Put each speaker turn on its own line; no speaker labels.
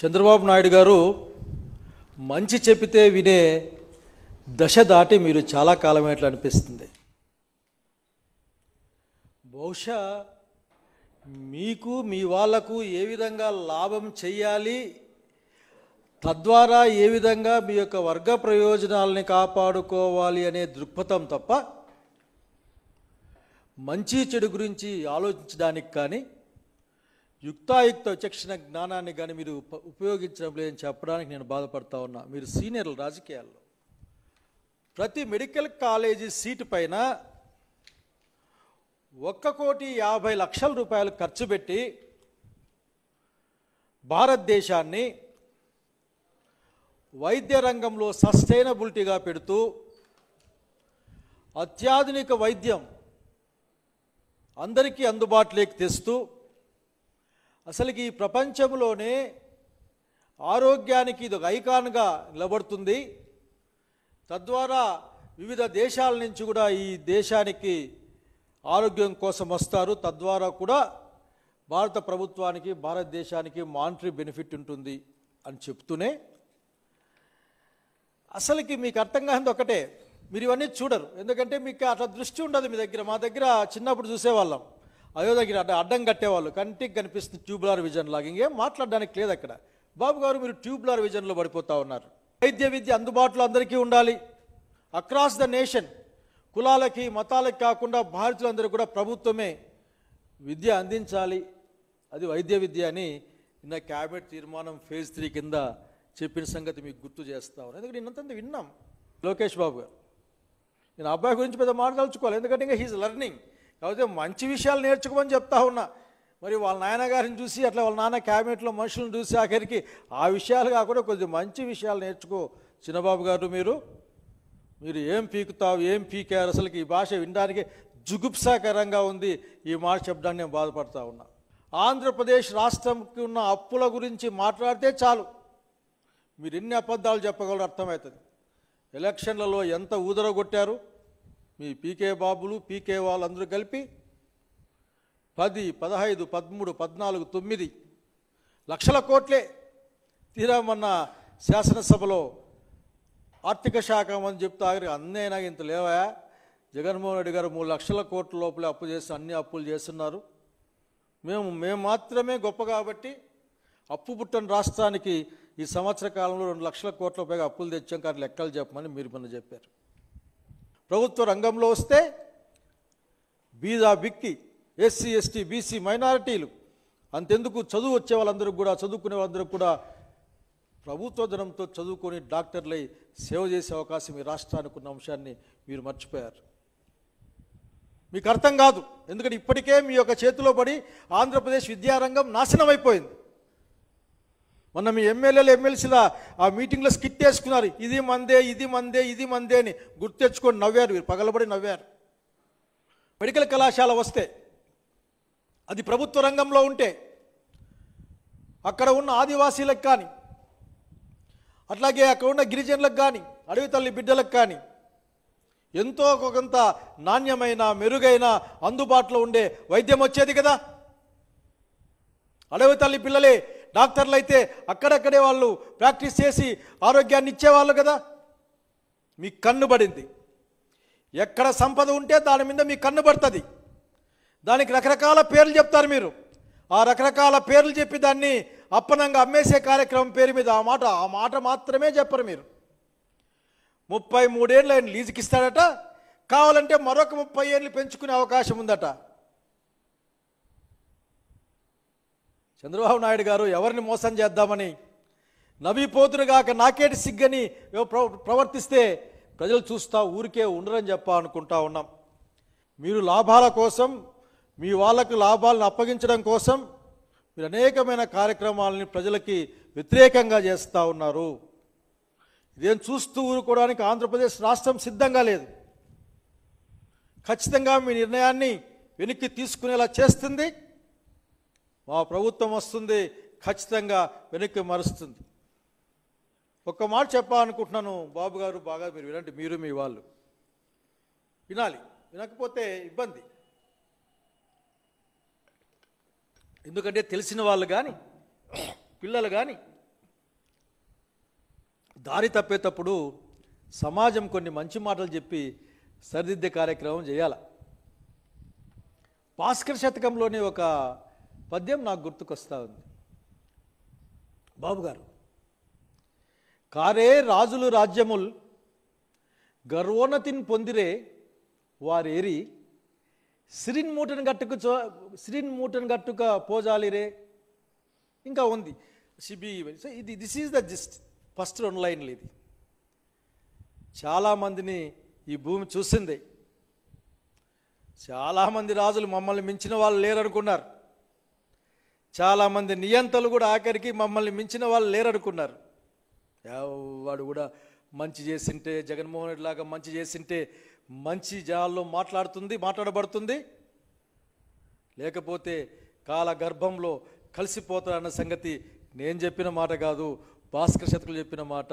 చంద్రబాబు నాయుడు గారు మంచి చెప్పితే వినే దశ దాటి మీరు చాలా కాలమేట్లా అనిపిస్తుంది. బహుశా మీకు మీ వాళ్లకు ఏ విధంగా లాభం చేయాలి, తద్వారా ఏ విధంగా మీ యొక్క వర్గ ప్రయోజనాలని కాపాడుకోవాలి అనే దృక్పథం తప్ప మంచి చెడు గురించి ఆలోచించడానికి కానీ యుక్తాయుక్త విచక్షణ జ్ఞానాన్ని కానీ మీరు ఉపయోగించడం లేదని చెప్పడానికి నేను బాధపడతా ఉన్నా. మీరు సీనియర్లు రాజకీయాల్లో. ప్రతి మెడికల్ కాలేజీ సీటు పైన 1,50,00,000 రూపాయలు ఖర్చు పెట్టి భారతదేశాన్ని వైద్య రంగంలో సస్టైనబిలిటీగా పెడుతూ అత్యాధునిక వైద్యం అందరికీ అందుబాటులోకి తెస్తూ అసలుకి ఈ ప్రపంచంలోనే ఆరోగ్యానికి ఇది ఒక ఐకాన్గా నిలబడుతుంది. తద్వారా వివిధ దేశాల నుంచి కూడా ఈ దేశానికి ఆరోగ్యం కోసం వస్తారు. తద్వారా కూడా భారత ప్రభుత్వానికి భారతదేశానికి మానిటరీ బెనిఫిట్ ఉంటుంది అని చెప్తూనే అసలుకి మీకు అర్థం కానిది ఒకటే, మీరు ఇవన్నీ చూడరు. ఎందుకంటే మీకు అట్లా దృష్టి ఉండదు మీ దగ్గర. మా దగ్గర చిన్నప్పుడు చూసేవాళ్ళం, అయ్యో దగ్గర అడ్డం కట్టేవాళ్ళు, కంటికి కనిపిస్తుంది ట్యూబులర్ విజన్ లాగా. ఇంకేం మాట్లాడడానికి లేదు అక్కడ. బాబు గారు మీరు ట్యూబులర్ విజన్లో పడిపోతూ ఉన్నారు. వైద్య విద్య అందుబాటులో అందరికీ ఉండాలి, అక్రాస్ ద నేషన్, కులాలకి మతాలకి కాకుండా భారతీయులందరూ కూడా ప్రభుత్వమే విద్య అందించాలి, అది వైద్య విద్య అని నిన్న క్యాబినెట్ తీర్మానం ఫేజ్ 3 కింద చెప్పిన సంగతి మీకు గుర్తు చేస్తా ఉన్నాను. ఎందుకంటే నిన్నంతా విన్నాం. లోకేష్ బాబు గారు, నేను అబ్బాయి గురించి పెద్ద మాట్లాడుకోవాలి, ఎందుకంటే ఇంకా హీజ్ లెర్నింగ్. కాకపోతే మంచి విషయాలు నేర్చుకోమని చెప్తా ఉన్నా. మరి వాళ్ళ నాయనగారిని చూసి అట్లా వాళ్ళ నాన్న క్యాబినెట్లో మనుషులను చూసి ఆఖరికి ఆ విషయాలు కాకుండా కొద్దిగా మంచి విషయాలు నేర్చుకో చిన్నబాబు గారు. మీరు ఏం పీకుతావు, ఏం పీకారు, అసలుకి ఈ భాష వినడానికి జుగుప్సాకరంగా ఉంది. ఈ మాట చెప్పడానికి నేను బాధపడతా ఉన్నా. ఆంధ్రప్రదేశ్ రాష్ట్రంకి ఉన్న అప్పుల గురించి మాట్లాడితే చాలు మీరు ఎన్ని అబద్ధాలు చెప్పగలరో అర్థమవుతుంది. ఎలక్షన్లలో ఎంత ఊదరగొట్టారు మీ పీకే బాబులు, పీకే వాళ్ళందరూ కలిపి 10, 15, 13, 14, 9 లక్షల కోట్లే. తీరా మొన్న శాసనసభలో ఆర్థిక శాఖ అని చెప్తా అన్నైనా ఇంత లేవా, జగన్మోహన్ రెడ్డి గారు 3 లక్షల కోట్ల లోపలే అప్పు చేసి అన్ని అప్పులు చేస్తున్నారు, మేము మాత్రమే గొప్ప కాబట్టి అప్పు పుట్టని రాష్ట్రానికి ఈ సంవత్సర కాలంలో 2 లక్షల కోట్ల పైగా అప్పులు తెచ్చాం కానీ లెక్కలు చెప్పమని మీరు మొన్న చెప్పారు. ప్రభుత్వ రంగంలో వస్తే బీదా బిక్కి ఎస్సీ, ఎస్టీ, బీసీ, మైనారిటీలు, అంతెందుకు చదువు వచ్చే వాళ్ళందరూ కూడా, చదువుకునే వాళ్ళందరూ కూడా ప్రభుత్వ ధనంతో చదువుకొని డాక్టర్లై సేవ చేసే అవకాశం ఈ రాష్ట్రానికి ఉన్న అంశాన్ని మీరు మర్చిపోయారు. మీకు అర్థం కాదు. ఎందుకంటే ఇప్పటికే మీ యొక్క చేతిలో పడి ఆంధ్రప్రదేశ్ విద్యారంగం నాశనం అయిపోయింది. మొన్న మీ ఎమ్మెల్యేలు ఎమ్మెల్సీల ఆ మీటింగ్లో స్కిట్ వేసుకున్నారు, ఇది మందే, ఇది మందే, ఇది మందే అని గుర్తెచ్చుకొని నవ్వారు. మీరు పగలబడి నవ్వారు. మెడికల్ కళాశాల వస్తే అది ప్రభుత్వ రంగంలో ఉంటే అక్కడ ఉన్న ఆదివాసీలకు కానీ, అట్లాగే అక్కడ ఉన్న గిరిజనులకు కానీ, అడవి తల్లి బిడ్డలకు కానీ ఎంతో కొంత నాణ్యమైన, మెరుగైన, అందుబాటులో ఉండే వైద్యం వచ్చేది కదా. అడవి తల్లి పిల్లలే డాక్టర్లు అయితే అక్కడక్కడే వాళ్ళు ప్రాక్టీస్ చేసి ఆరోగ్యాన్ని ఇచ్చేవాళ్ళు కదా. మీ కన్ను పడింది. ఎక్కడ సంపద ఉంటే దాని మీద మీ కన్ను పడుతుంది. దానికి రకరకాల పేర్లు చెప్తారు మీరు. ఆ రకరకాల పేర్లు చెప్పి దాన్ని అప్పనంగా అమ్మేసే కార్యక్రమం పేరు మీద ఆ మాట మాత్రమే చెప్పరు మీరు. 33 ఏళ్ళు ఆయన లీజుకి ఇస్తాడట, కావాలంటే మరొక 30 ఏళ్ళు పెంచుకునే అవకాశం ఉందట. చంద్రబాబు నాయుడు గారు ఎవరిని మోసం చేద్దామని నవ్విపోతురుగాక నాకేటి సిగ్గని ప్రవర్తిస్తే ప్రజలు చూస్తా ఊరికే ఉండరని అనుకుంటా ఉన్నాం. మీరు లాభాల కోసం, మీ వాళ్లకు లాభాలను అప్పగించడం కోసం మీరు అనేకమైన కార్యక్రమాలని ప్రజలకి వ్యతిరేకంగా చేస్తూ ఉన్నారు. ఇదేం చూస్తూ ఊరుకోవడానికి ఆంధ్రప్రదేశ్ రాష్ట్రం సిద్ధంగా లేదు. ఖచ్చితంగా మీ నిర్ణయాన్ని వెనక్కి తీసుకునేలా చేస్తుంది. మా ప్రభుత్వం వస్తుంది, ఖచ్చితంగా వెనక్కి మరుస్తుంది. ఒక్క మాట చెప్పాలనుకుంటున్నాను బాబు గారు, బాగా మీరు వినండి. మీరు మీ వాళ్ళు వినాలి, వినకపోతే ఇబ్బంది. ఎందుకంటే తెలిసిన వాళ్ళు కానీ, పిల్లలు కానీ, దారి తప్పేటప్పుడు సమాజం కొన్ని మంచి మాటలు చెప్పి సరిదిద్దే కార్యక్రమం చేయాలి. భాస్కర శతకంలోని ఒక పద్యం నాకు గుర్తుకొస్తా ఉంది. బాబు గారు, కారే రాజులు రాజ్యముల్ గర్వోన్నతిని పొందిరే వారేరి సిరిన్ మూటను గట్టుక పోజాలిరే, ఇంకా ఉంది సిబి. ఇది this is the gist, first 2 లైన్లు. ఇది చాలామందిని ఈ భూమి చూసింది. చాలామంది రాజులు మమ్మల్ని మించిన వాళ్ళు లేరనుకున్నారు. చాలామంది నియంతలు కూడా ఆఖరికి మమ్మల్ని మించిన వాళ్ళు లేరనుకున్నారు. వాడు కూడా మంచి చేసింటే, జగన్మోహన్ రెడ్డి లాగా మంచి చేసింటే మంచి జనాల్లో మాట్లాడబడుతుంది, లేకపోతే కాల గర్భంలో కలిసిపోతారన్న సంగతి నేను చెప్పిన మాట కాదు, భాస్కర శతకులు చెప్పిన మాట.